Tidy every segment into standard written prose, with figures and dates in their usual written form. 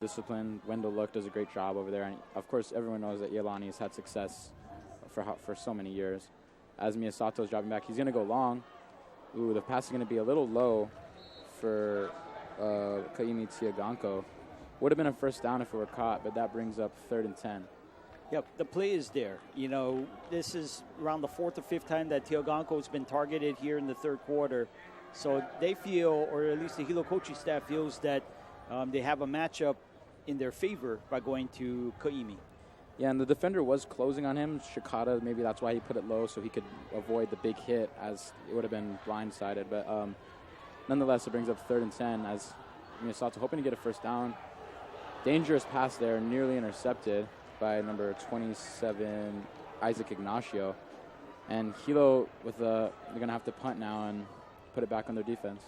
discipline. Wendell Luck does a great job over there. And, of course, everyone knows that Iolani has had success for so many years. As Miyasato is dropping back, he's going to go long. Ooh, the pass is going to be a little low for Kaimi Tiaganko. Would have been a first down if it were caught, but that brings up 3rd and 10. Yep, the play is there. You know, this is around the 4th or 5th time that Tiaganko has been targeted here in the 3rd quarter. So they feel, or at least the Hilo coaching staff feels, that they have a matchup in their favor by going to Kaimi. Yeah, and the defender was closing on him. Shikata, maybe that's why he put it low, so he could avoid the big hit, as it would have been blindsided. But nonetheless, it brings up 3rd and 10 as Miyasato hoping to get a first down. Dangerous pass there, nearly intercepted by number 27, Isaac Ignacio. And Hilo, they're going to have to punt now and put it back on their defense.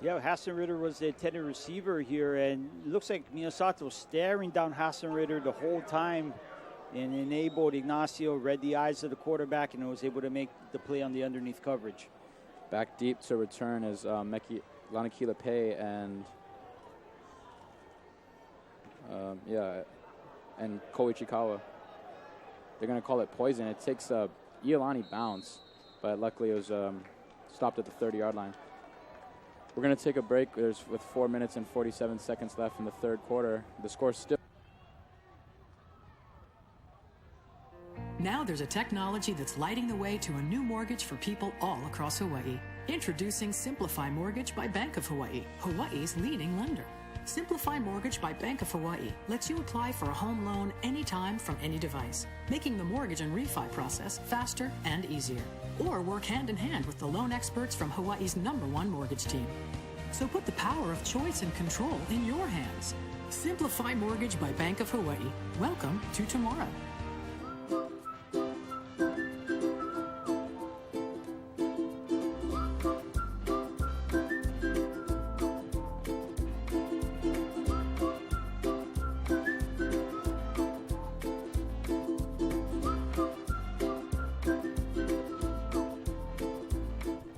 Yeah, Hassan Ritter was the intended receiver here, and it looks like Miyasato was staring down Hassan Ritter the whole time and enabled Ignacio, read the eyes of the quarterback, and was able to make the play on the underneath coverage. Back deep to return is Lanakila Pei and and Ko Ichikawa. They're going to call it poison. It takes a Iolani bounce, but luckily it was stopped at the 30-yard line. We're going to take a break. With 4 minutes and 47 seconds left in the 3rd quarter. The score's still. Now there's a technology that's lighting the way to a new mortgage for people all across Hawaii. Introducing Simplify Mortgage by Bank of Hawaii, Hawaii's leading lender. Simplify Mortgage by Bank of Hawaii lets you apply for a home loan anytime from any device, making the mortgage and refi process faster and easier. Or work hand in hand with the loan experts from Hawaii's #1 mortgage team. So put the power of choice and control in your hands. Simplify Mortgage by Bank of Hawaii. Welcome to tomorrow.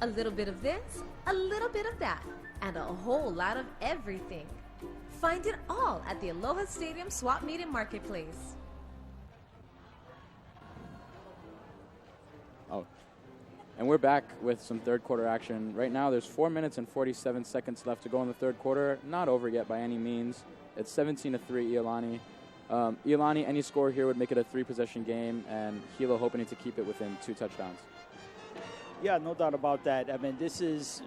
A little bit of this, a little bit of that, and a whole lot of everything. Find it all at the Aloha Stadium Swap Meet and Marketplace. Oh, and we're back with some 3rd quarter action. Right now, there's 4 minutes and 47 seconds left to go in the 3rd quarter. Not over yet by any means. It's 17-3 Iolani. Iolani, any score here would make it a 3-possession game, and Hilo hoping to keep it within 2 touchdowns. Yeah, no doubt about that. I mean, this is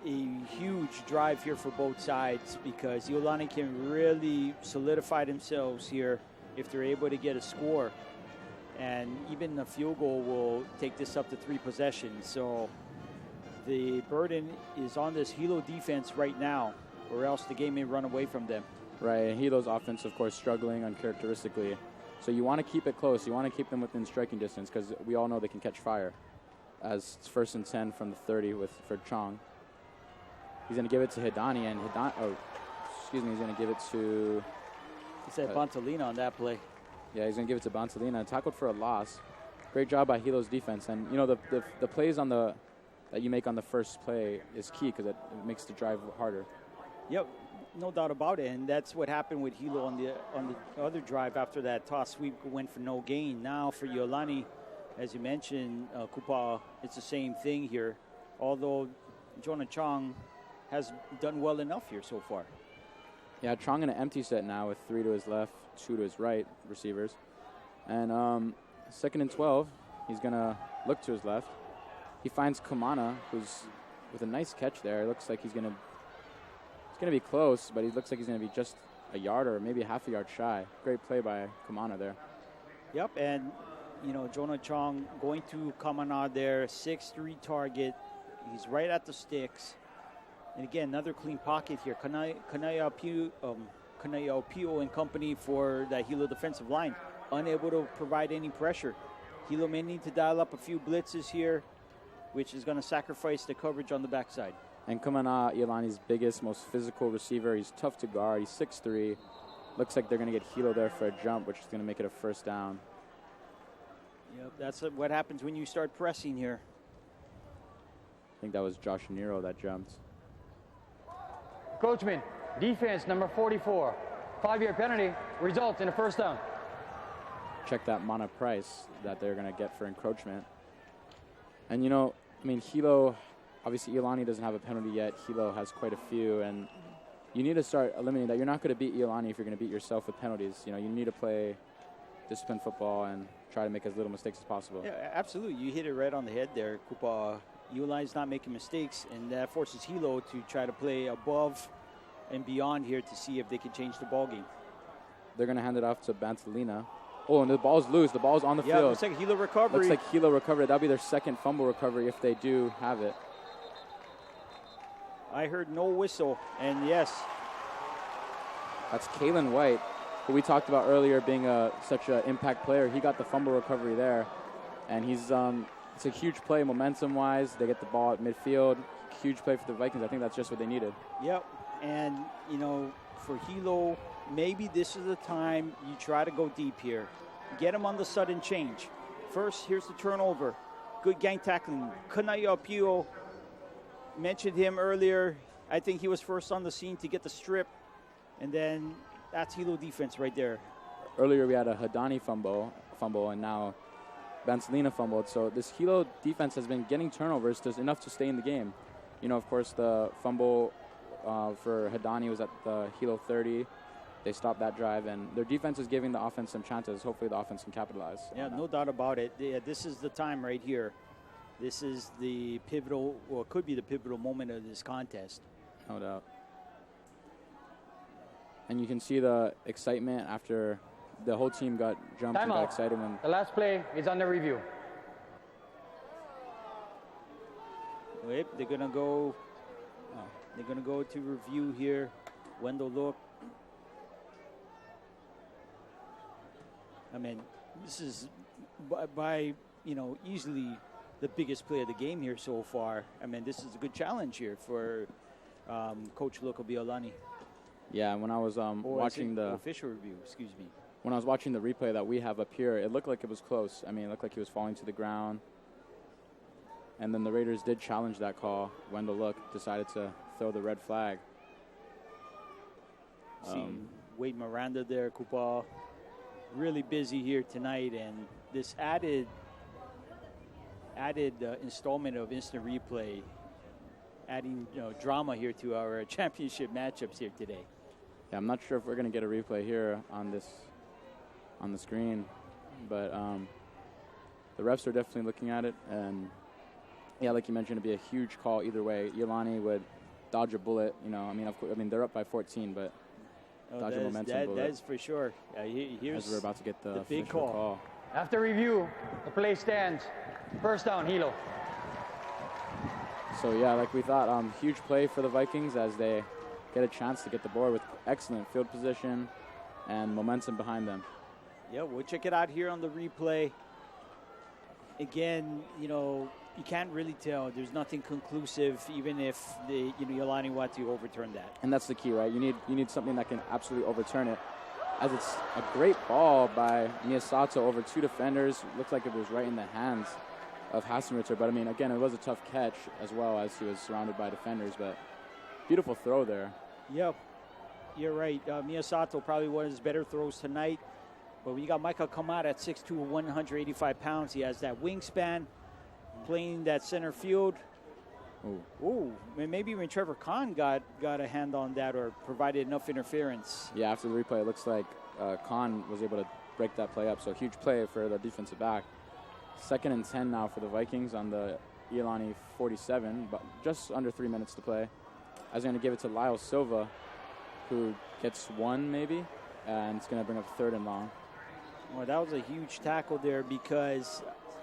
a huge drive here for both sides because Iolani can really solidify themselves here if they're able to get a score. And even a field goal will take this up to 3 possessions. So the burden is on this Hilo defense right now, or else the game may run away from them. Right, and Hilo's offense, of course, struggling uncharacteristically. So you want to keep it close. You want to keep them within striking distance because we all know they can catch fire. As it's 1st and 10 from the 30 for Chong. He's going to give it to Hidani, and he's going to give it to... He said Bontalina on that play. Yeah, he's going to give it to Bontalina. Tackled for a loss. Great job by Hilo's defense. And, you know, the plays that you make on the first play is key because it makes the drive harder. Yep, no doubt about it. And that's what happened with Hilo on the other drive after that toss sweep went for no gain. Now for Iolani, as you mentioned, Kupa, it's the same thing here, although Jonah Chong has done well enough here so far. Yeah, Chong in an empty set now with 3 to his left, 2 to his right receivers. And 2nd and 12, he's going to look to his left. He finds Kamana, who's with a nice catch there. It looks like he's going to be close, but he looks like he's going to be just a yard or maybe half a yard shy. Great play by Kamana there. Yep, and you know, Jonah Chong going to Kamana there, 6'3" target. He's right at the sticks. And again, another clean pocket here. Kanaya Pio and company for that Hilo defensive line, unable to provide any pressure. Hilo may need to dial up a few blitzes here, which is going to sacrifice the coverage on the backside. And Kamana, Iolani's biggest, most physical receiver. He's tough to guard. He's 6'3". Looks like they're going to get Hilo there for a jump, which is going to make it a first down. Yep, that's what happens when you start pressing here. I think that was Josh Nero that jumped. Coachman, defense number 44. 5-yard penalty results in a first down. Check that mana price that they're going to get for encroachment. And, you know, I mean, Hilo, obviously Iolani doesn't have a penalty yet. Hilo has quite a few, and you need to start eliminating that. You're not going to beat Iolani if you're going to beat yourself with penalties. You know, you need to play disciplined football and try to make as little mistakes as possible. Yeah, absolutely. You hit it right on the head there, Kupa. Iolani's not making mistakes, and that forces Hilo to try to play above and beyond here to see if they can change the ball game. They're going to hand it off to Bantalina. Oh, and the ball's loose. The ball's on the field. Looks like Hilo recovery. Looks like Hilo recovered. That'll be their second fumble recovery if they do have it. I heard no whistle, and yes. That's Kalen White, who we talked about earlier being such an impact player. He got the fumble recovery there, and he's it's a huge play momentum-wise. They get the ball at midfield. Huge play for the Vikings. I think that's just what they needed. Yep, and, you know, for Hilo, maybe this is the time you try to go deep here. Get him on the sudden change. First, here's the turnover. Good gang tackling. Kanaya Pio, mentioned him earlier. I think he was first on the scene to get the strip. And then that's Hilo defense right there. Earlier we had a Hadani fumble, and now Bansalina fumbled. So this Hilo defense has been getting turnovers just enough to stay in the game. You know, of course, the fumble for Hadani was at the Hilo 30. They stopped that drive, and their defense is giving the offense some chances. Hopefully the offense can capitalize. Yeah, no doubt about it. Yeah, this is the time right here. This is the pivotal, or could be the pivotal moment of this contest. No doubt. And you can see the excitement after the whole team got jumped and got excited when the last play is under review. Wait, they're gonna go. They're gonna go to review here. Wendell look. I mean, this is by you know, easily the biggest play of the game here so far. I mean, this is a good challenge here for Coach Loco Iolani. Yeah, when I was watching the official review, excuse me. When I was watching the replay that we have up here, it looked like it was close. I mean, it looked like he was falling to the ground. And then the Raiders did challenge that call. Wendell Look decided to throw the red flag. See Wade Miranda there, Kupa. Really busy here tonight, and this added installment of instant replay, adding drama here to our championship matchups here today. Yeah, I'm not sure if we're going to get a replay here on the screen, but the refs are definitely looking at it, and yeah, like you mentioned, it'd be a huge call either way. Iolani would dodge a bullet. You know, I mean, they're up by 14, but dodge a momentum bullet. That is for sure. Here's as we're about to get the big call. After review, the play stands. First down, Hilo. So yeah, like we thought, huge play for the Vikings as they get a chance to get the board with excellent field position and momentum behind them. Yeah, we'll check it out here on the replay. Again, you can't really tell. There's nothing conclusive, even if Iolani wants to overturn that. And that's the key, right? You need something that can absolutely overturn it. As it's a great ball by Miyasato over two defenders. Looked like it was right in the hands of Hassenritter. But, I mean, again, it was a tough catch as well as he was surrounded by defenders. But beautiful throw there. Yep, you're right. Miyasato probably one of his better throws tonight. But when you got Michael Kamada at 6'2", 185 pounds, he has that wingspan, playing that center field. Ooh, maybe when Trevor Kahn got a hand on that or provided enough interference. Yeah, after the replay, it looks like Kahn was able to break that play up. So huge play for the defensive back. 2nd and 10 now for the Vikings on the Iolani 47, but just under 3 minutes to play. I was going to give it to Lyle Silva, who gets one maybe, and it's going to bring up 3rd and long. Well, that was a huge tackle there because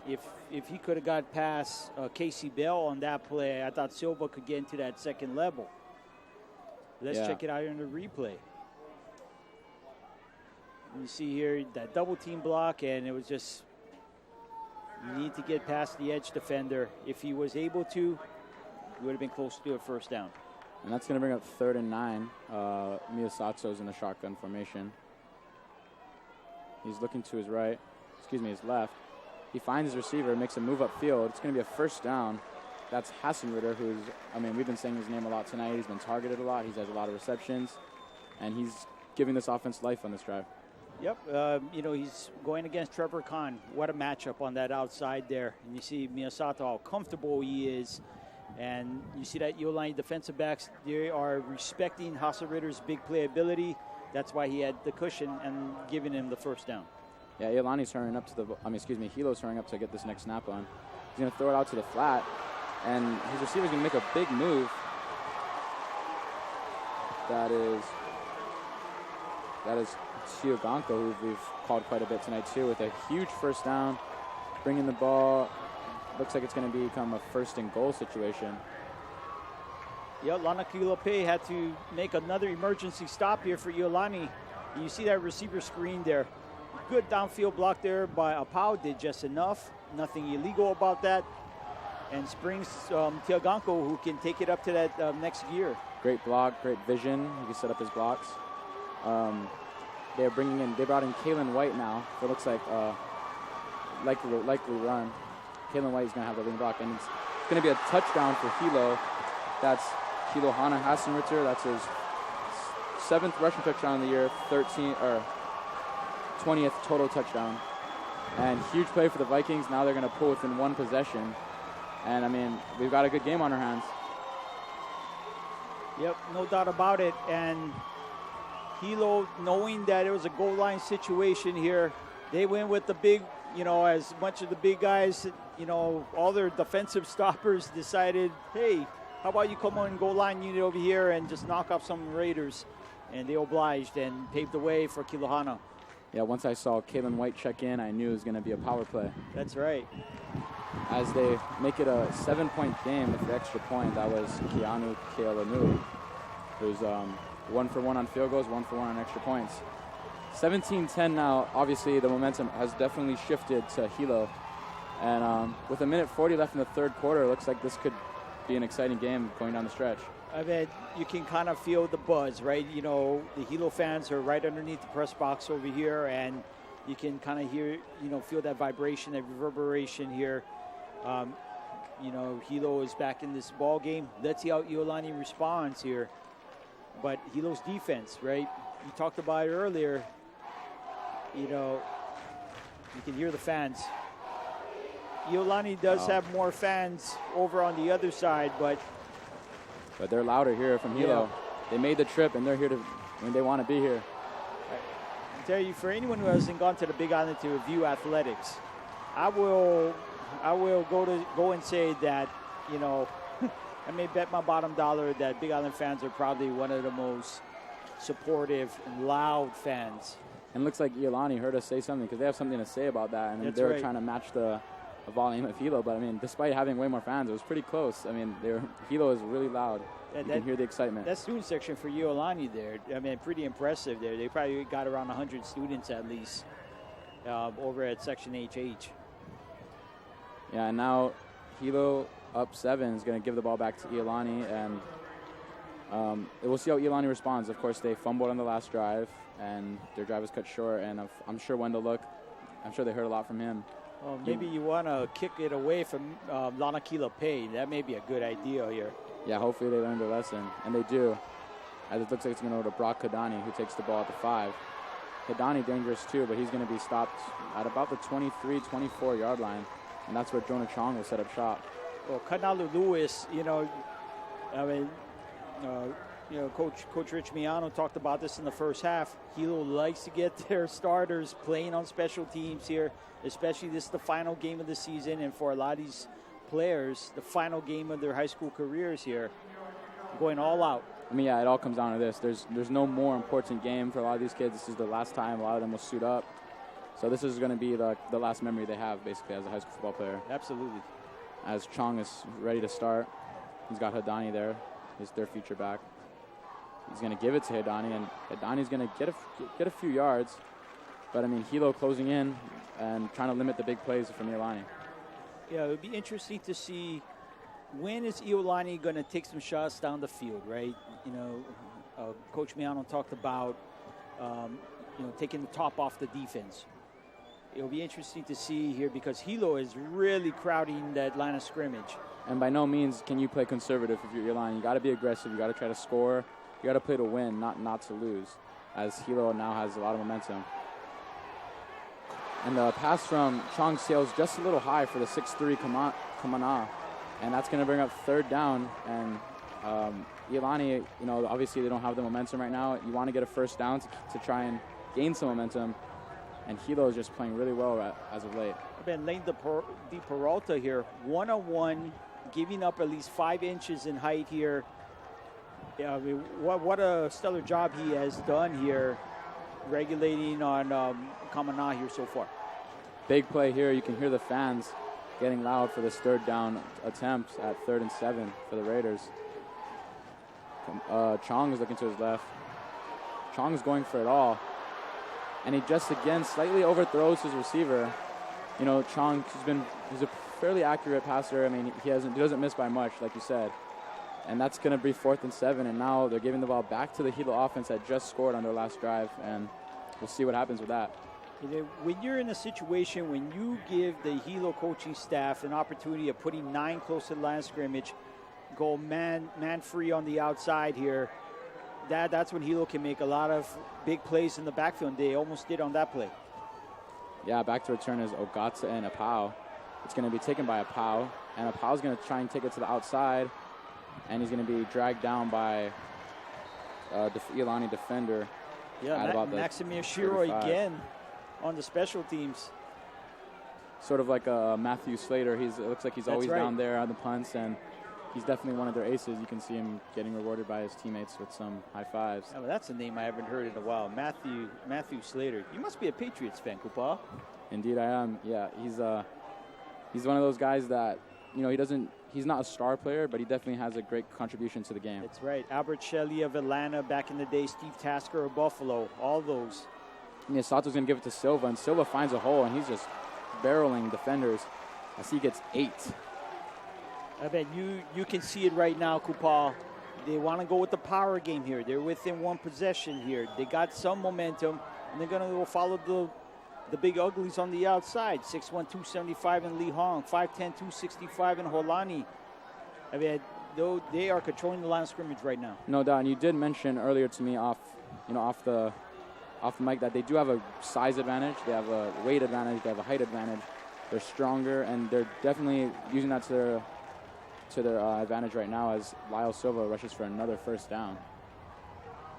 if he could have got past Casey Bell on that play, I thought Silva could get into that second level. Let's check it out in the replay. You see here that double team block, and it was just, you need to get past the edge defender. If he was able to, he would have been close to a first down. And that's going to bring up 3rd and 9. Miyasato's in the shotgun formation. He's looking to his right, his left. He finds his receiver, makes a move upfield. It's going to be a first down. That's Hassenritter, we've been saying his name a lot tonight. He's been targeted a lot. He has a lot of receptions. And he's giving this offense life on this drive. Yep, he's going against Trevor Kahn. What a matchup on that outside there. And you see Miyasato, how comfortable he is. And you see that Iolani defensive backs, they are respecting Hasa Ritter's big playability. That's why he had the cushion and giving him the first down. Yeah, Iolani's hurrying up Hilo's hurrying up to get this next snap on. He's going to throw it out to the flat, and his receiver's going to make a big move. That is Tioganko, who we've called quite a bit tonight too, with a huge first down, bringing the ball. Looks like it's going to become a first and goal situation. Yeah, Lanakilape had to make another emergency stop here for Iolani. You see that receiver screen there. Good downfield block there by Apau, did just enough. Nothing illegal about that. And springs Tioganko, who can take it up to that next gear. Great block, great vision. He can set up his blocks. They brought in Kalen White now. So it looks like likely run. Kalen White is going to have the leading block, and it's going to be a touchdown for Hilo. That's Hilo Hana Hassenritter. That's his 7th rushing touchdown of the year, 20th total touchdown. And huge play for the Vikings. Now they're going to pull within one possession. And, I mean, we've got a good game on our hands. Yep, no doubt about it. And Hilo, knowing that it was a goal line situation here, they went with the big, as much of the big guys, all their defensive stoppers decided, hey, how about you come on goal line unit over here and just knock off some Raiders? And they obliged and paved the way for Kilohana. Yeah, once I saw Kalen White check in, I knew it was going to be a power play. That's right. As they make it a 7-point game with the extra point, that was Keanu Kealanu, who's 1 for 1 on field goals, 1 for 1 on extra points. 17-10 now. Obviously, the momentum has definitely shifted to Hilo. And with 1:40 left in the third quarter, it looks like this could be an exciting game going down the stretch. I mean, you can kind of feel the buzz, right? The Hilo fans are right underneath the press box over here, and you can kind of hear, feel that vibration, that reverberation here. Hilo is back in this ball game. Let's see how Iolani responds here. But Hilo's defense, right? You talked about it earlier. You can hear the fans. Iolani does have more fans over on the other side, but they're louder here from Hilo. Yeah. They made the trip, and they're here they want to be here. I tell you, for anyone who hasn't gone to the Big Island to view athletics, I will go and say that, I may bet my bottom dollar that Big Island fans are probably one of the most supportive and loud fans. And it looks like Iolani heard us say something, because they have something to say about that, and they were trying to match the volume of Hilo. But, I mean, despite having way more fans, it was pretty close. I mean, Hilo is really loud. You can hear the excitement. That student section for Iolani there, I mean, pretty impressive there. They probably got around 100 students at least over at Section HH. Yeah, and now Hilo up 7 is going to give the ball back to Iolani, and we'll see how Iolani responds. Of course, they fumbled on the last drive, and their drive was cut short, and I'm sure when to look, I'm sure they heard a lot from him. Well, maybe you want to kick it away from Lanakilape. That may be a good idea here. Yeah, hopefully they learned their lesson, and they do. As it looks like it's going to go to Brock Kadani, who takes the ball at the 5. Kadani dangerous too, but he's going to be stopped at about the 23, 24-yard line, and that's where Jonah Chong will set up shop. Well, Kanalu Lewis, Coach Rich Miano talked about this in the first half. Hilo likes to get their starters playing on special teams here, especially this is the final game of the season, and for a lot of these players, the final game of their high school careers here, going all out. I mean, yeah, it all comes down to this. There's no more important game for a lot of these kids. This is the last time a lot of them will suit up. So this is going to be the last memory they have, basically, as a high school football player. Absolutely. As Chong is ready to start, he's got Hadani there. He's their feature back. He's going to give it to Hadani, and Hadani's going to get a few yards. But, I mean, Hilo closing in and trying to limit the big plays from Iolani. Yeah, it would be interesting to see when is Iolani going to take some shots down the field, right? Coach Miano talked about, taking the top off the defense. It'll be interesting to see here because Hilo is really crowding that line of scrimmage. And by no means can you play conservative if you're Iolani. You got to be aggressive. You got to try to score. You got to play to win, not to lose. as Hilo now has a lot of momentum. And the pass from Chong sails just a little high for the 6'3" Kamana, and that's going to bring up third down. And Iolani, obviously they don't have the momentum right now. You want to get a first down to try and gain some momentum, and Hilo is just playing really well as of late. Lane De Peralta here, one-on-one, giving up at least 5 inches in height here. Yeah, I mean, what a stellar job he has done here, regulating on Kamana here so far. Big play here. You can hear the fans getting loud for this third down attempt at 3rd and 7 for the Raiders. Chong is looking to his left. Chong is going for it all. And he just again slightly overthrows his receiver. Chong, he's a fairly accurate passer. I mean, he doesn't miss by much, like you said. And that's going to be 4th and 7. And now they're giving the ball back to the Hilo offense that just scored on their last drive. And we'll see what happens with that. When you're in a situation when you give the Hilo coaching staff an opportunity of putting 9 close to the line of scrimmage, go man free on the outside here, that's when Hilo can make a lot of big plays in the backfield. And they almost did on that play. Yeah, back to return is Ogata and Apau. It's going to be taken by Apau, and Apau's going to try and take it to the outside, and he's going to be dragged down by Iolani defender. Yeah, Maximir Shiro again on the special teams. Sort of like a Matthew Slater. It looks like he's always down there on the punts, and he's definitely one of their aces. You can see him getting rewarded by his teammates with some high fives. Yeah, well, that's a name I haven't heard in a while. Matthew Slater. You must be a Patriots fan, Kupa. Indeed, I am. Yeah, he's one of those guys that he's not a star player, but he definitely has a great contribution to the game. That's right. Albert Shelley of Atlanta back in the day. Steve Tasker of Buffalo. All those. Sato's going to give it to Silva, and Silva finds a hole, and he's just barreling defenders as he gets 8. I bet you can see it right now, Kupal. They want to go with the power game here. They're within 1 possession here. They got some momentum, and they're going to go follow the big uglies on the outside. 6'1", 275 in Lee Hong, 5'10", 265 in Holani. I mean, they are controlling the line of scrimmage right now. No doubt. And you did mention earlier to me off the mic that they do have a size advantage. They have a weight advantage. They have a height advantage. They're stronger, and they're definitely using that to their advantage right now as Lyle Silva rushes for another first down.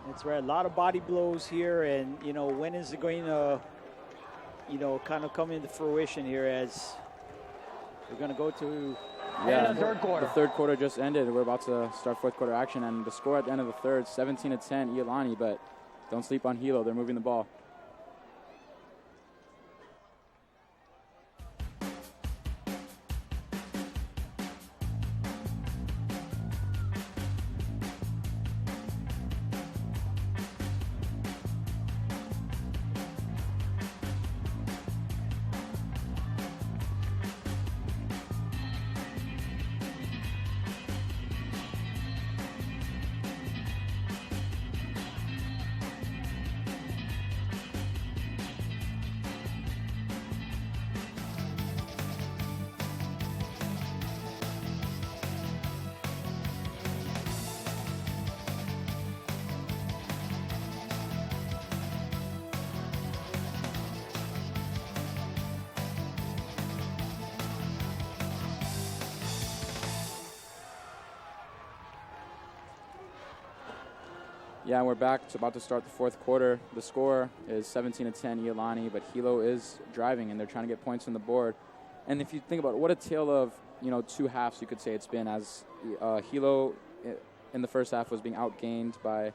That's right. A lot of body blows here, and when is it going to kind of come into fruition here as we're going to go to the third quarter. The third quarter just ended. We're about to start fourth quarter action, and the score at the end of the third, 17-10 Iolani, but don't sleep on Hilo. They're moving the ball. Yeah, we're back. It's about to start the fourth quarter. The score is 17-10 Iolani, but Hilo is driving, and they're trying to get points on the board. And if you think about it, what a tale of 2 halves you could say it's been, as Hilo in the first half was being outgained by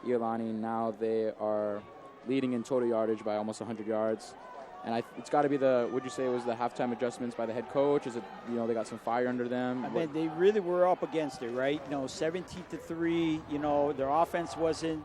Iolani. Now they are leading in total yardage by almost 100 yards. And it's got to be would you say it was the halftime adjustments by the head coach? Is it, they got some fire under them? I mean, they really were up against it, right? 17-3, their offense wasn't,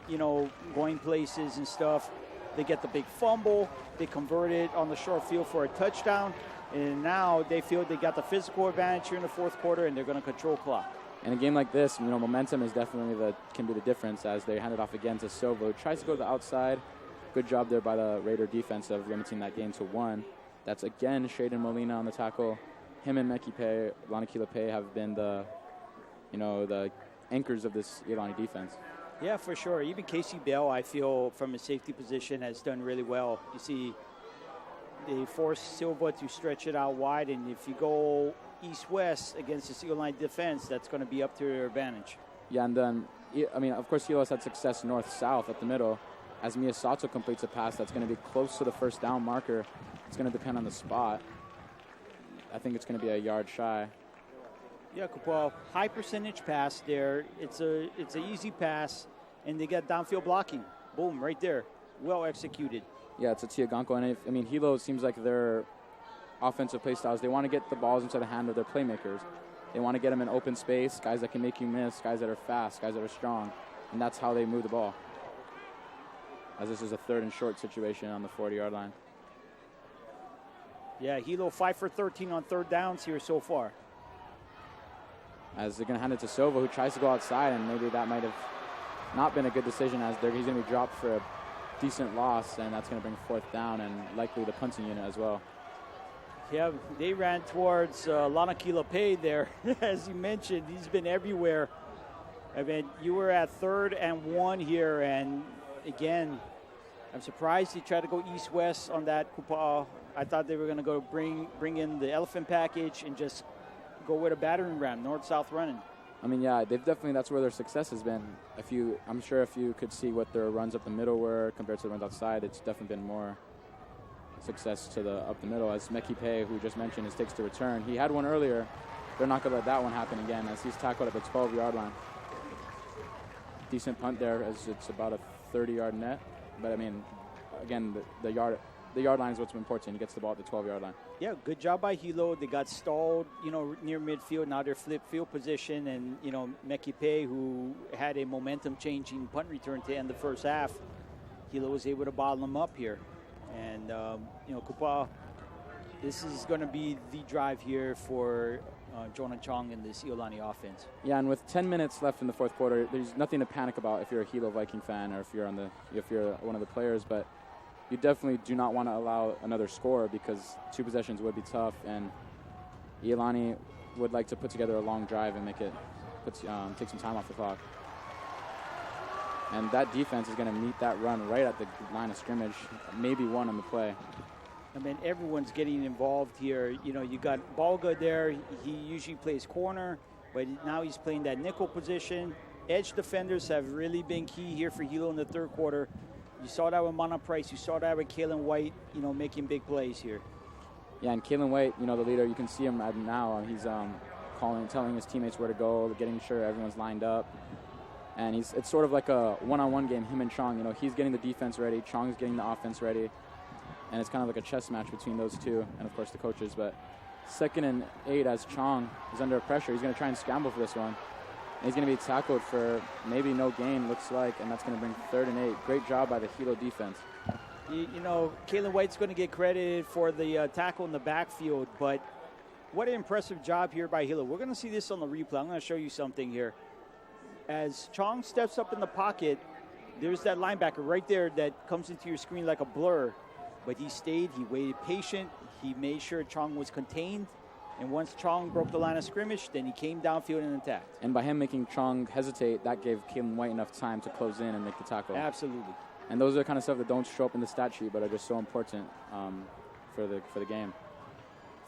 going places and stuff. They get the big fumble. They convert it on the short field for a touchdown. And now they feel they got the physical advantage here in the fourth quarter, and they're going to control clock. In a game like this, momentum is definitely can be the difference as they hand it off again to Silva, who tries to go to the outside. Good job there by the Raider defense of limiting that game to 1. That's again Shaden Molina on the tackle. Him and Lanakila Pay have been the anchors of this Iolani defense. Yeah, for sure. Even Casey Bell, I feel, from a safety position, has done really well. You see, they force Silva to stretch it out wide, and if you go east-west against the Iolani defense, that's going to be up to their advantage. Yeah, and then, I mean, of course, Hilo has had success north-south at the middle. As Miyasato completes a pass that's going to be close to the first down marker, it's going to depend on the spot. I think it's going to be a yard shy. Yeah, Kupal, high percentage pass there. It's an easy pass, and they got downfield blocking. Boom, right there. Well executed. Yeah, it's a Tiaganko, and Hilo seems like their offensive play styles, they want to get the balls into the hand of their playmakers. They want to get them in open space, guys that can make you miss, guys that are fast, guys that are strong, and that's how they move the ball. As this is a 3rd and short situation on the 40-yard line. Yeah, Hilo 5 for 13 on 3rd downs here so far. As they're going to hand it to Silva, who tries to go outside, and maybe that might have not been a good decision, as he's going to be dropped for a decent loss, and that's going to bring 4th down and likely the punting unit as well. Yeah, they ran towards Lana Kilape there. As you mentioned, he's been everywhere. I mean, you were at 3rd and 1 here, and again, I'm surprised he tried to go east-west on that Kupa. I thought they were going to go bring in the elephant package and just go with a battering ram, north-south running. I mean, yeah, that's where their success has been. I'm sure if you could see what their runs up the middle were compared to the runs outside, it's definitely been more success to the up the middle. As Mekipe, who just mentioned, takes to return. He had one earlier. They're not going to let that one happen again, as he's tackled at the 12-yard line. Decent punt there, as it's about a 30-yard net. But I mean, again, the yard line is what's important. He gets the ball at the 12-yard line. Yeah, good job by Hilo. They got stalled, near midfield. Now they're flip field position, and Mekipe, who had a momentum-changing punt return to end the first half, Hilo was able to bottle them up here. And Kupa, this is going to be the drive here for Jonah Chong and this Iolani offense. Yeah, and with 10 minutes left in the 4th quarter, there's nothing to panic about if you're a Hilo Viking fan or if you're one of the players, but you definitely do not want to allow another score, because 2 possessions would be tough, and Iolani would like to put together a long drive and take some time off the clock. And that defense is going to meet that run right at the line of scrimmage, maybe one on the play. I mean, everyone's getting involved here. You got Balga there. He usually plays corner, but now he's playing that nickel position. Edge defenders have really been key here for Hilo in the 3rd quarter. You saw that with Mana Price. You saw that with Kalen White, making big plays here. Yeah, and Kalen White, the leader, you can see him now. He's telling his teammates where to go, getting sure everyone's lined up. And it's sort of like a one-on-one game, him and Chong. He's getting the defense ready, Chong's getting the offense ready. And it's kind of like a chess match between those two and, of course, the coaches. But 2nd and 8 as Chong is under pressure. He's going to try and scramble for this one. And he's going to be tackled for maybe no gain, looks like, and that's going to bring 3rd and 8. Great job by the Hilo defense. Kalen White's going to get credited for the tackle in the backfield, but what an impressive job here by Hilo. We're going to see this on the replay. I'm going to show you something here. As Chong steps up in the pocket, there's that linebacker right there that comes into your screen like a blur. But he stayed, he waited patient, he made sure Chong was contained. And once Chong broke the line of scrimmage, then he came downfield and attacked. And by him making Chong hesitate, that gave Kalen White enough time to close in and make the tackle. Absolutely. And those are the kind of stuff that don't show up in the stat sheet, but are just so important for the game.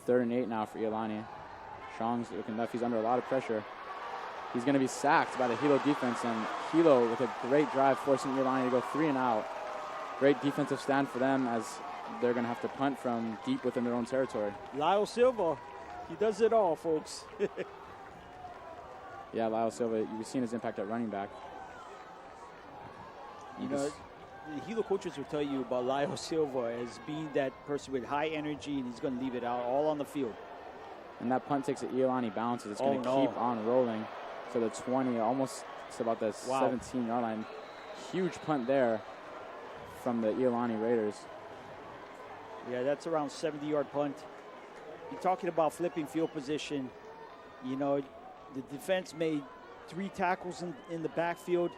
3rd and 8 now for Iolani. Chong's looking left. He's under a lot of pressure. He's going to be sacked by the Hilo defense, and Hilo with a great drive forcing Iolani to go 3 and out. Great defensive stand for them, as they're going to have to punt from deep within their own territory. Lyle Silva, he does it all, folks. Yeah, Lyle Silva, you've seen his impact at running back. The Hilo coaches will tell you about Lyle Silva as being that person with high energy, and he's going to leave it out all on the field. And that punt takes it, Iolani bounces. It's going to keep on rolling to the 20, almost to about the 17-yard line. Huge punt there from the Iolani Raiders. Yeah, that's around 70-yard punt. You're talking about flipping field position. The defense made 3 tackles in the backfield.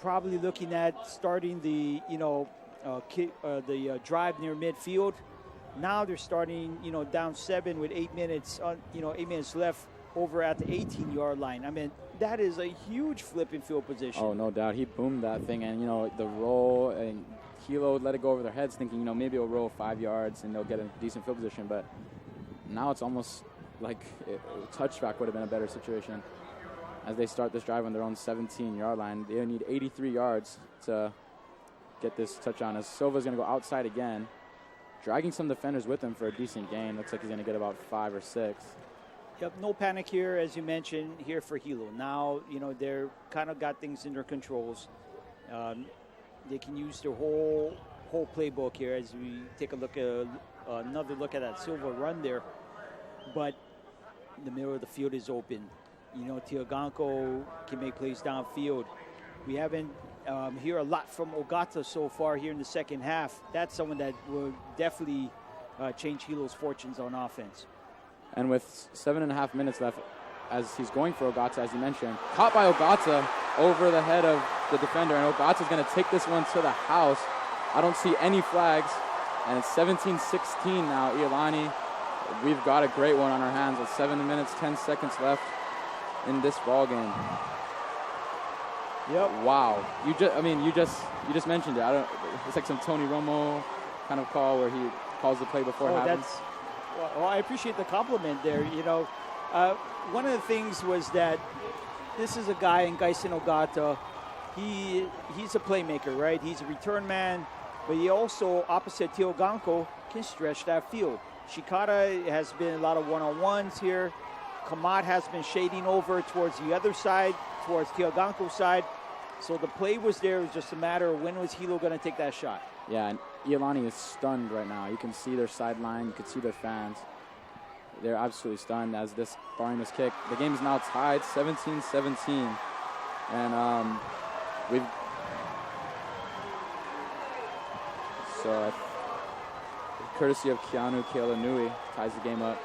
Probably looking at starting the drive near midfield. Now they're starting down 7 with 8 minutes 8 minutes left over at the 18-yard line. I mean, that is a huge flip in field position. Oh, no doubt. He boomed that thing, and, the roll, and Hilo let it go over their heads thinking, maybe it'll roll 5 yards and they'll get a decent field position. But now it's almost like a touchback would have been a better situation as they start this drive on their own 17-yard line. They need 83 yards to get this touchdown as Silva's going to go outside again, dragging some defenders with him for a decent gain. Looks like he's going to get about 5 or 6. Yep, no panic here, as you mentioned, here for Hilo. Now, they're kind of got things in their controls. They can use their whole playbook here as we take a look at another look at that Silva run there. But the middle of the field is open. Teoganko can make plays downfield. We haven't hear a lot from Ogata so far here in the second half. That's someone that will definitely change Hilo's fortunes on offense. And with 7.5 minutes left, as he's going for Ogata, as you mentioned, caught by Ogata over the head of the defender, and Ogata's going to take this one to the house. I don't see any flags, and it's 17-16 now. Iolani, we've got a great one on our hands with 7 minutes, 10 seconds left in this ball game. Yep. Wow. You just mentioned it. It's like some Tony Romo kind of call where he calls the play before it happens. Well, I appreciate the compliment there. One of the things was that this is a guy in Gaisen Ogata. He's a playmaker, right? He's a return man, but he also, opposite Teoganko, can stretch that field. Shikata has been a lot of one-on-ones here. Kamat has been shading over towards the other side, towards Teoganko's side. So the play was there. It was just a matter of when was Hilo going to take that shot. Yeah, and Iolani is stunned right now. You can see their sideline. You can see their fans. They're absolutely stunned as barring this kick. The game is now tied 17-17. And courtesy of Keanu Kealanui ties the game up.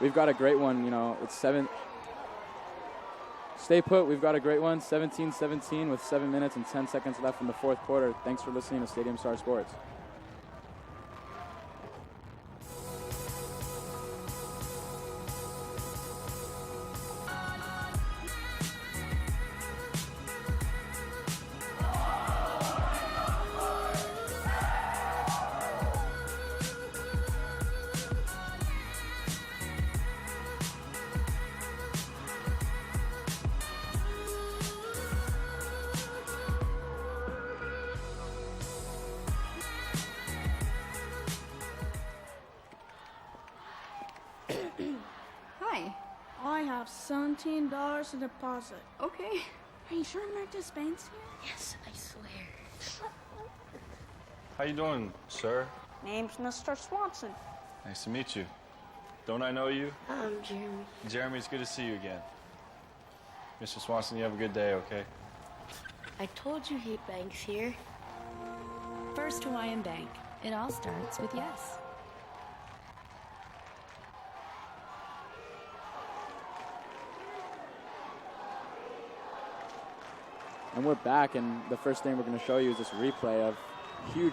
We've got a great one, it's 7. Stay put, we've got a great one, 17-17 with 7 minutes and 10 seconds left in the fourth quarter. Thanks for listening to Stadium Star Sports. Hi. I have $17 to deposit. Okay. Are you sure I'm not just Banks here? Yes, I swear. How you doing, sir? Name's Mr. Swanson. Nice to meet you. Don't I know you? I'm Jeremy. Jeremy, it's good to see you again. Mr. Swanson, you have a good day, okay? I told you he'd Banks here. First Hawaiian Bank. It all starts with yes. And we're back, and the first thing we're going to show you is this replay of huge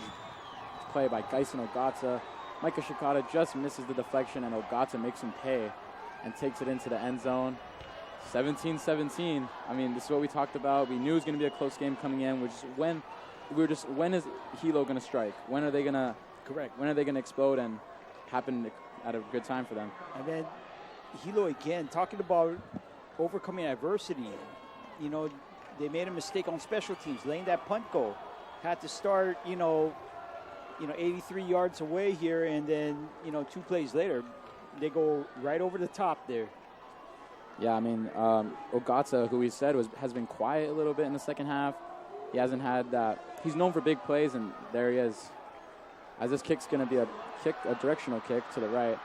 play by Gaisen Ogata. Micah Shikata just misses the deflection, and Ogata makes him pay and takes it into the end zone. 17-17. I mean, this is what we talked about. We knew it was going to be a close game coming in. When is Hilo going to strike? When are they going to explode and happen at a good time for them? And then Hilo again, talking about overcoming adversity. They made a mistake on special teams, laying that punt goal. Had to start, 83 yards away here, and then, 2 plays later, they go right over the top there. Yeah, I mean, Ogata, who we said has been quiet a little bit in the second half. He hasn't had that. He's known for big plays, and there he is. As this kick's going to be a directional kick to the right.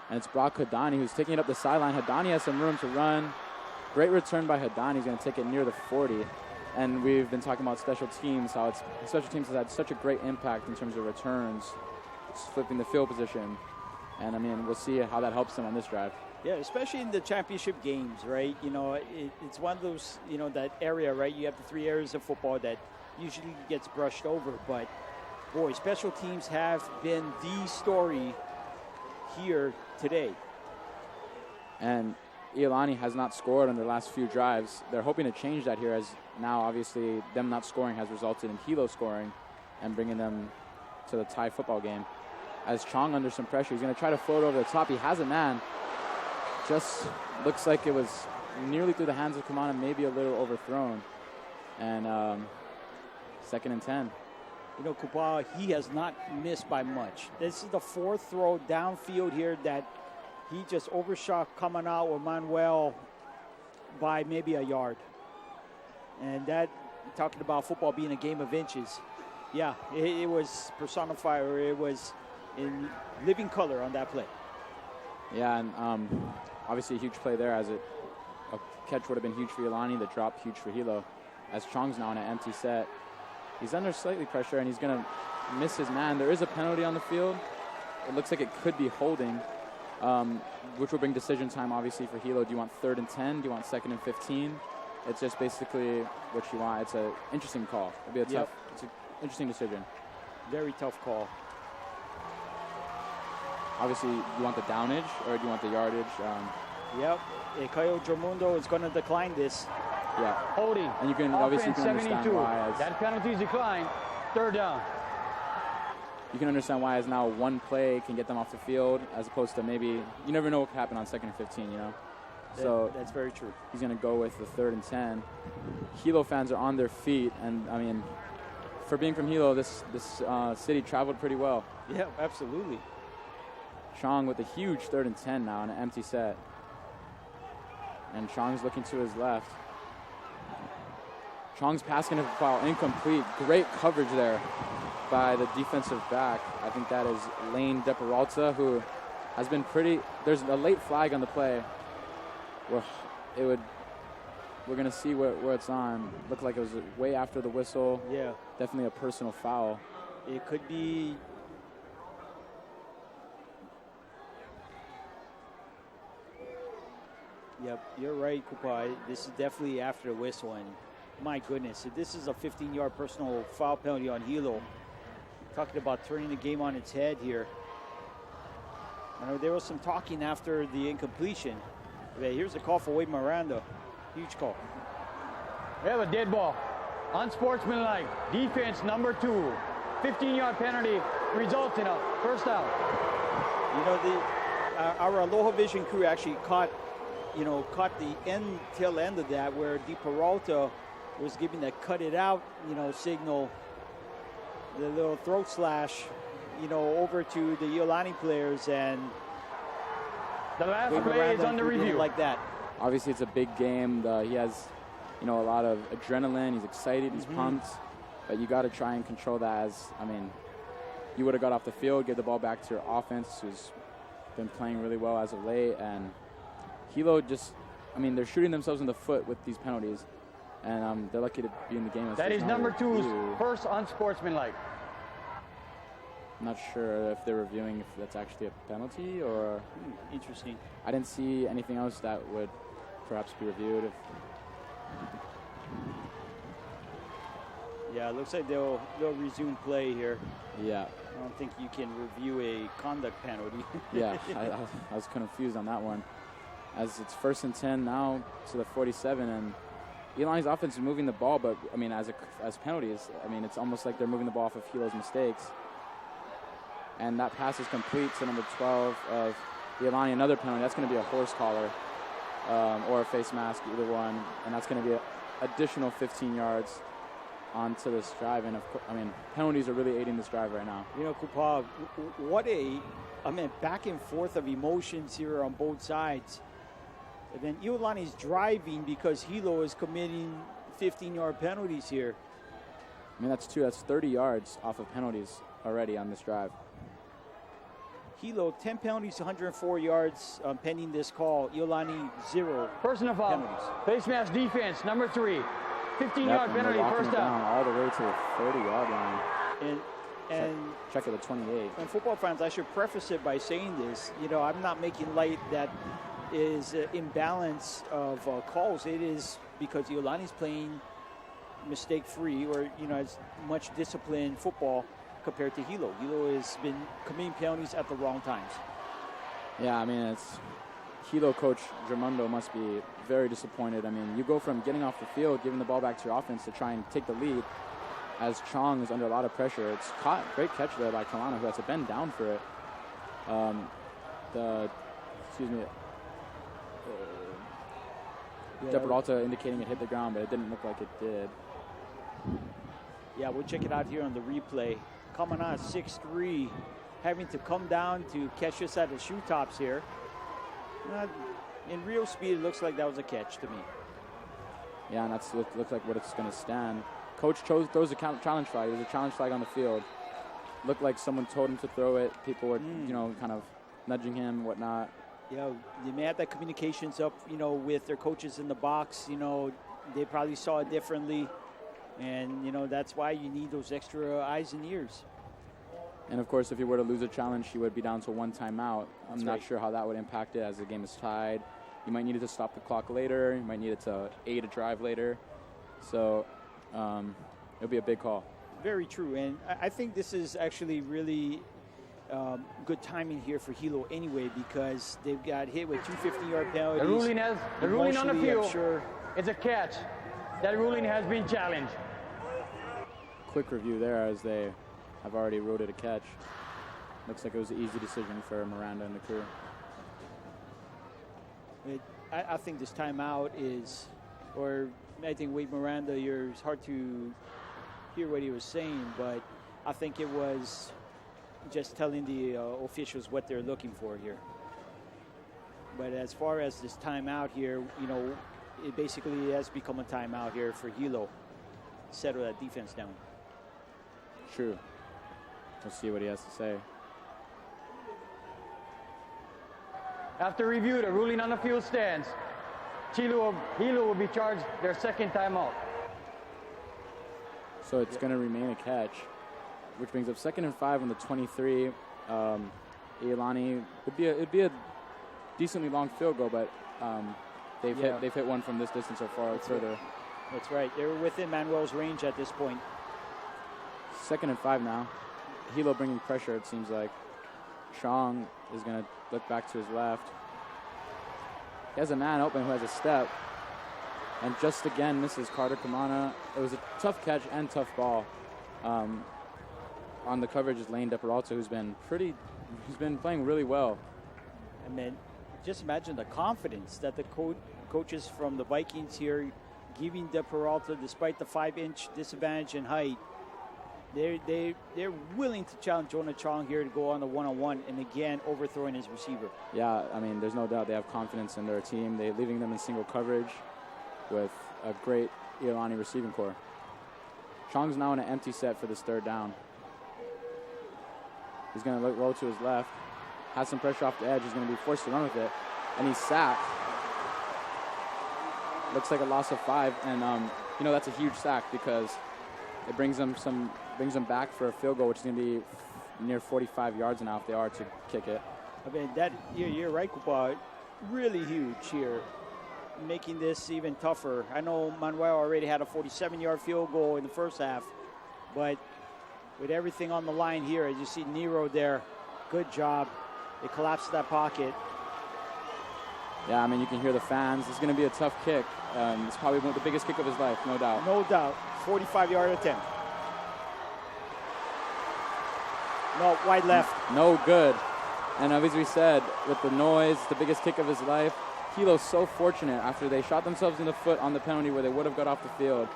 And it's Brock Hadani who's taking it up the sideline. Hadani has some room to run. Great return by Hadani. He's going to take it near the 40. And we've been talking about special teams, how special teams has had such a great impact in terms of returns, flipping the field position. And, I mean, we'll see how that helps them on this drive. Yeah, especially in the championship games, right? It's one of those, that area, right? You have the 3 areas of football that usually gets brushed over. But, boy, special teams have been the story here today. And Iolani has not scored on their last few drives. They're hoping to change that here, as now obviously them not scoring has resulted in Hilo scoring and bringing them to the tie football game. As Chong under some pressure, he's going to try to float over the top. He has a man. Just looks like it was nearly through the hands of Kamana, maybe a little overthrown. And 2nd and 10. You know, Kupa, he has not missed by much. This is the 4th throw downfield here that he just overshot Kamana or Manuel by maybe a yard. And that, talking about football being a game of inches, yeah, it was personified, or it was in living color on that play. Yeah, and obviously a huge play there, as a catch would have been huge for Iolani, the drop huge for Hilo. As Chong's now in an empty set. He's under slightly pressure, and he's going to miss his man. There is a penalty on the field. It looks like it could be holding, which will bring decision time, obviously, for Hilo. Do you want 3rd and 10? Do you want 2nd and 15? It's just basically what you want. It's an interesting call. It'll be a tough, it's an interesting decision. Very tough call. Obviously, you want the downage, or do you want the yardage? Yep. Caio Jormundo is going to decline this. Yeah. Holding. And you can obviously understand 72. why. That penalty is declined. 3rd down. You can understand why, as now one play can get them off the field, as opposed to maybe, you never know what could happen on 2nd and 15, you know? So that's very true. He's going to go with the 3rd and 10. Hilo fans are on their feet, and I mean, for being from Hilo, this city traveled pretty well. Yeah, absolutely. Chong with a huge 3rd and 10 now in an empty set. And Chong's looking to his left. Chong's pass going to foul incomplete. Great coverage there by the defensive back. I think that is Lane DePeralta, who has been pretty. There's a late flag on the play. We're going to see where it's on. Looked like it was way after the whistle. Yeah. Definitely a personal foul. It could be. Yep, you're right, Kupa. This is definitely after the whistle, and my goodness, if this is a 15-yard personal foul penalty on Hilo, talking about turning the game on its head here. I know there was some talking after the incompletion. Okay, here's a call for Wade Miranda. Huge call. We have a dead ball. Unsportsmanlike. Defense number 2. 15-yard penalty results in a 1st down. You know, our Aloha Vision crew actually caught the tail end of that, where DePeralta was giving that cut it out, signal, the little throat slash, over to the Iolani players, and the last play is under review. Like that. Obviously, it's a big game. He has, a lot of adrenaline. He's excited. He's pumped. But you got to try and control that. You would have got off the field, give the ball back to your offense, who's been playing really well as of late, and Hilo they're shooting themselves in the foot with these penalties, and they're lucky to be in the game. That is number 2's first unsportsmanlike. I'm not sure if they're reviewing if that's actually a penalty or... Interesting. I didn't see anything else that would perhaps be reviewed. Yeah, it looks like they'll resume play here. Yeah. I don't think you can review a conduct penalty. Yeah, I was confused on that one. As it's 1st and 10 now to the 47, and Iolani's offense is moving the ball, but as penalties, it's almost like they're moving the ball off of Hilo's mistakes. And that pass is complete to number 12 of Iolani. Another penalty. That's going to be a horse collar or a face mask, either one, and that's going to be an additional 15 yards onto this drive. And penalties are really aiding this drive right now. Kupa, what back and forth of emotions here on both sides. And then Iolani's driving because Hilo is committing 15-yard penalties here. That's 30 yards off of penalties already on this drive. Hilo, 10 penalties, 104 yards pending this call. Iolani, 0 personal foul. Penalties. Face mask defense, number 3. 15-yard penalty, 1st down. All the way to the 30-yard line. And check at the 28. And football fans, I should preface it by saying this. I'm not making light that is imbalance of calls. It is because Iolani's playing mistake-free, or as much disciplined football compared to Hilo. Hilo has been committing penalties at the wrong times. Yeah, it's Hilo coach Germundo must be very disappointed. I mean, you go from getting off the field, giving the ball back to your offense to try and take the lead as Chong is under a lot of pressure. It's caught. Great catch there by Kalana, who has to bend down for it. De Peralta indicating it hit the ground, but it didn't look like it did. Yeah, we'll check it out here on the replay. Coming on 6'3", having to come down to catch this at the shoe tops here. In real speed, it looks like that was a catch to me. Yeah, and that's looks like what it's going to stand. Coach throws a challenge flag. There's a challenge flag on the field. Looked like someone told him to throw it. People were, kind of nudging him, whatnot. Yeah, they may have that communications up, with their coaches in the box. They probably saw it differently. And, that's why you need those extra eyes and ears. And, of course, if he were to lose a challenge, he would be down to one timeout. I'm not sure how that would impact it as the game is tied. You might need it to stop the clock later. You might need it to aid a drive later. So it'll be a big call. Very true. And I think this is actually really good timing here for Hilo anyway, because they've got hit with 2 50-yard penalties. The ruling on the field is a catch. That ruling has been challenged. Quick review there as they have already ruled it a catch. Looks like it was an easy decision for Miranda and the crew. I think this timeout is, or I think Wade Miranda, it's hard to hear what he was saying, but I think it was just telling the officials what they're looking for here. But as far as this timeout here, it basically has become a timeout here for Hilo. Settle that defense down. True. We'll see what he has to say. After review, the ruling on the field stands. Hilo will be charged their second timeout. So it's going to remain a catch, which brings up 2nd and 5 on the 23. Iolani it'd be a decently long field goal, but they've hit one from this distance or far further. Right. That's right. They're within Manuel's range at this point. 2nd and 5 now. Hilo bringing pressure, it seems like. Chong is going to look back to his left. He has a man open who has a step. And just again misses Carter Kamana. It was a tough catch and tough ball. On the coverage is Lane De Peralta, who's been playing really well. I mean, just imagine the confidence that the coaches from the Vikings here giving De Peralta, despite the 5-inch disadvantage in height. They're willing to challenge Jonah Chong here to go on the one-on-one and again overthrowing his receiver. Yeah, I mean, there's no doubt they have confidence in their team. They're leaving them in single coverage with a great Iolani receiving core. Chong's now in an empty set for this 3rd down. He's going to roll to his left. Has some pressure off the edge. He's going to be forced to run with it. And he's sacked. Looks like a loss of 5. And, that's a huge sack because it brings them back for a field goal, which is going to be near 45 yards now if they are to kick it. I mean, you're right, Kupa. Really huge here, making this even tougher. I know Manuel already had a 47-yard field goal in the first half, but with everything on the line here, as you see Nero there, good job. They collapsed that pocket. Yeah, I mean, you can hear the fans. It's going to be a tough kick. It's probably the biggest kick of his life, no doubt. No doubt. 45-yard attempt. No, wide left. No good. And as we said, with the noise, the biggest kick of his life, Hilo's so fortunate after they shot themselves in the foot on the penalty where they would have got off the field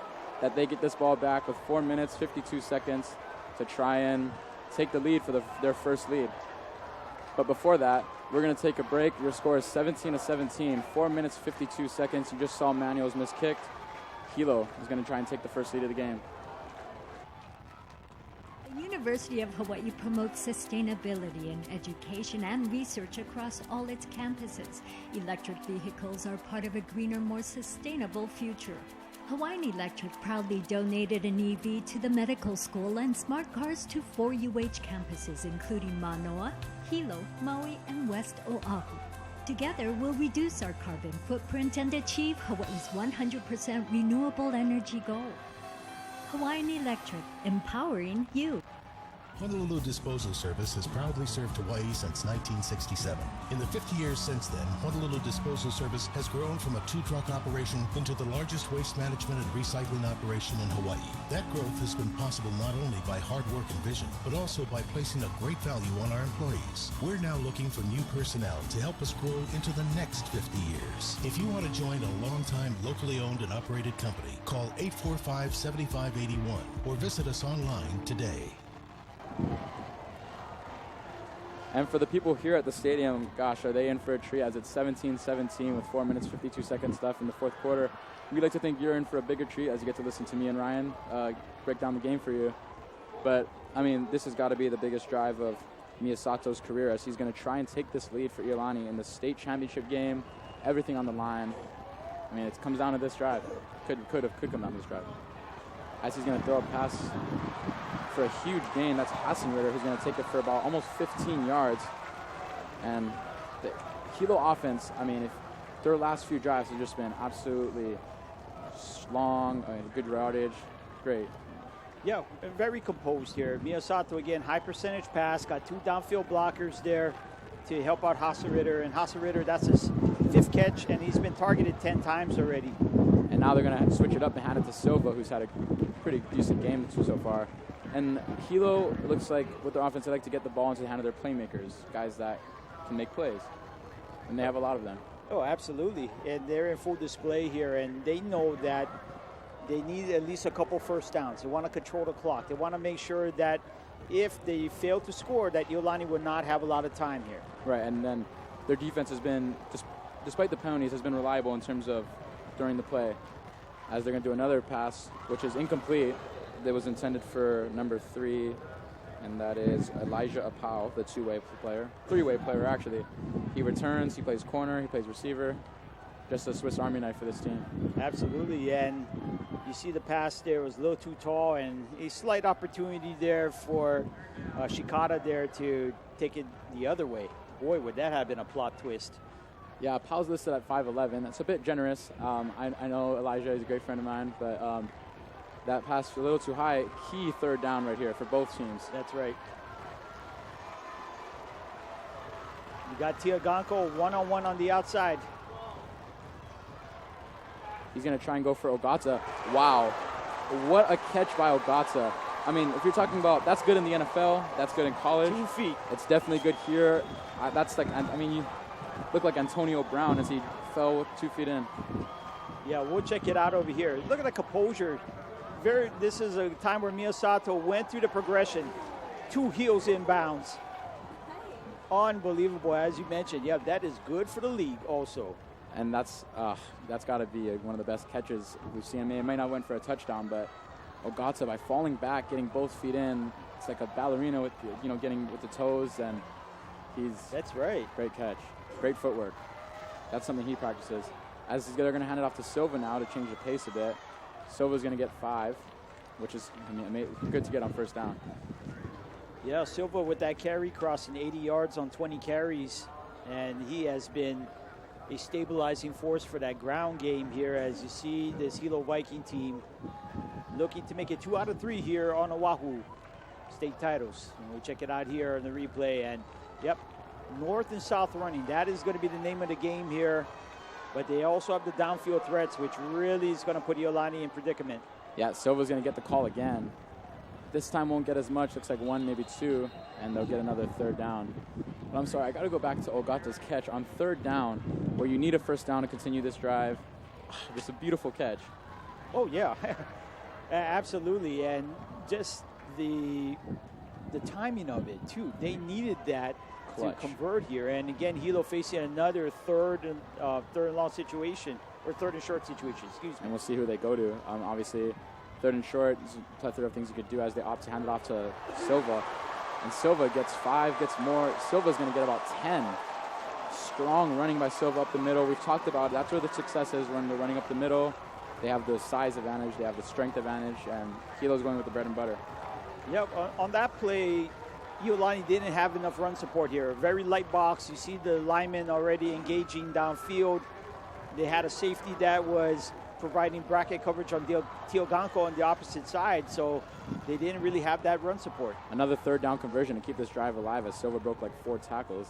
that they get this ball back with 4 minutes, 52 seconds to try and take the lead for their first lead. But before that, we're going to take a break. Your score is 17-17, 4 minutes, 52 seconds. You just saw Manuel's miss kicked. Hilo is going to try and take the first lead of the game. The University of Hawaii promotes sustainability in education and research across all its campuses. Electric vehicles are part of a greener, more sustainable future. Hawaiian Electric proudly donated an EV to the medical school and smart cars to 4 UH campuses, including Manoa, Hilo, Maui, and West Oahu. Together, we'll reduce our carbon footprint and achieve Hawaii's 100% renewable energy goal. Hawaiian Electric, empowering you. Honolulu Disposal Service has proudly served Hawaii since 1967. In the 50 years since then, Honolulu Disposal Service has grown from a 2-truck operation into the largest waste management and recycling operation in Hawaii. That growth has been possible not only by hard work and vision, but also by placing a great value on our employees. We're now looking for new personnel to help us grow into the next 50 years. If you want to join a long-time locally owned and operated company, call 845-7581 or visit us online today. And for the people here at the stadium, gosh, are they in for a treat as it's 17-17 with 4 minutes, 52 seconds left in the fourth quarter. We'd like to think you're in for a bigger treat as you get to listen to me and Ryan break down the game for you. But, I mean, this has got to be the biggest drive of Miyasato's career as he's going to try and take this lead for Iolani in the state championship game, everything on the line. I mean, it comes down to this drive. Could come down to this drive. As he's going to throw a pass for a huge gain. That's Hassenritter who's going to take it for about almost 15 yards. And the Hilo offense, I mean, if their last few drives have just been absolutely long, good routage, great. Yeah, very composed here. Miyasato, again, high percentage pass, got 2 downfield blockers there to help out Hassenritter. And Hassenritter, that's his 5th catch, and he's been targeted 10 times already. And now they're going to switch it up and hand it to Silva, who's had a pretty decent game so far. And Hilo, it looks like with their offense, they like to get the ball into the hand of their playmakers, guys that can make plays. And they have a lot of them. Oh, absolutely. And they're in full display here, and they know that they need at least a couple first downs. They want to control the clock. They want to make sure that if they fail to score, that Iolani would not have a lot of time here. Right, and then their defense has been, despite the penalties, has been reliable in terms of during the play. As they're going to do another pass, which is incomplete. That was intended for number 3, and that is Elijah Apau, the 3-way player actually. He returns, he plays corner, he plays receiver. Just a Swiss Army knife for this team. Absolutely, and you see the pass there was a little too tall, and a slight opportunity there for Shikata there to take it the other way. Boy, would that have been a plot twist. Yeah, Pau's listed at 5'11". That's a bit generous. I know Elijah is a great friend of mine, but that pass a little too high. Key third down right here for both teams. That's right. You got Tiaganko one-on-one on the outside. He's going to try and go for Ogata. Wow. What a catch by Ogata. I mean, if you're talking about that's good in the NFL, that's good in college. 2 feet. It's definitely good here. That's like, I mean, you look like Antonio Brown as he fell 2 feet in. Yeah, we'll check it out over here. Look at the composure. This is a time where Miyasato went through the progression. 2 heels inbounds. Unbelievable, as you mentioned. Yeah, that is good for the league also. And that's got to be one of the best catches we've seen. It might not went for a touchdown, but Ogata, by falling back, getting both feet in, it's like a ballerina with getting with the toes, and that's right. Great catch, great footwork. That's something he practices. As they're going to hand it off to Silva now to change the pace a bit. Silva's going to get 5, which is good to get on first down. Yeah, Silva with that carry crossing 80 yards on 20 carries, and he has been a stabilizing force for that ground game here. As you see, this Hilo Viking team looking to make it 2 out of 3 here on Oahu, state titles. And we'll check it out here in the replay. And yep, north and south running. That is going to be the name of the game here. But they also have the downfield threats, which really is going to put Iolani in predicament. Yeah, Silva's going to get the call again. This time won't get as much. Looks like 1, maybe 2, and they'll get another third down. But I'm sorry, I got to go back to Ogata's catch on third down, where you need a first down to continue this drive. Just a beautiful catch. Oh, yeah. Absolutely. And just the timing of it, too. They needed that to convert here. And again, Hilo facing another third and long situation, or third and short situation, excuse me. And we'll see who they go to. Obviously, third and short, there's a plethora of things you could do as they opt to hand it off to Silva. And Silva gets 5, gets more. Silva's going to get about 10. Strong running by Silva up the middle. We've talked about it. That's where the success is, when they're running up the middle. They have the size advantage, they have the strength advantage, and Hilo's going with the bread and butter. Yep, on that play, Iolani didn't have enough run support here. Very light box. You see the linemen already engaging downfield. They had a safety that was providing bracket coverage on Tioganko on the opposite side, so they didn't really have that run support. Another third down conversion to keep this drive alive as Silva broke like 4 tackles.